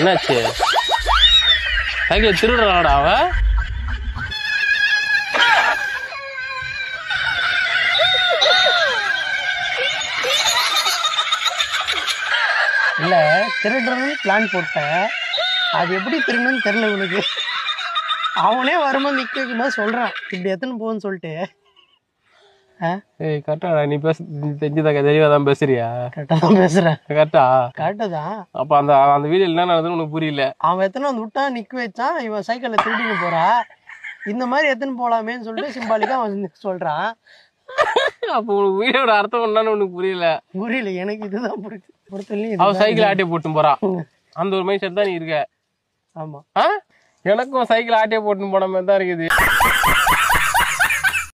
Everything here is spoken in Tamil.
என்னாச்சு? சைக்கிள் திருடுறாடா அவ? இல்ல திருடுறதுன்னு பிளான் போட்டேன். அது எப்படி திருடணும்னு தெரியல இவனுக்கு. அவனே வரும்போது நிக்க வைக்கும்போது சொல்றான் இப்படி எத்தனை போகுன்னு சொல்லிட்டு. ஏய் கரெக்டா நீ பேச தெரிஞ்சுதாக்க தெளிவாதான் பேசுறியா? கரெக்டா தான் பேசுறேன். கரெக்டா? கரெக்டா தான். அப்ப அந்த அந்த வீடியோ என்ன நடந்ததுன்னு உனக்கு புரியல. அவன் எத்தனை வந்து விட்டான் நிக்க வச்சான். இவன் சைக்கிள்ல திருடின்னு போறா. இந்த மாதிரி எத்தனை போலாமேன்னு சொல்லிட்டு சிம்பாலிக்கா அவன் சொல்றான். அப்ப உனக்கு வீடியோட அர்த்தம் என்னன்னு உனக்கு புரியல. புரியல எனக்கு. இதுதான் பொறுத்தவரையும் அவன் சைக்கிள் ஆட்டிய போட்டு போறான். அந்த ஒரு மைண்ட் செட் தான் நீ இருக்க. ஆமா. எனக்கும் சைக்கிள் ஆட்டிய போட்டு போன மாதிரி தான் இருக்குது.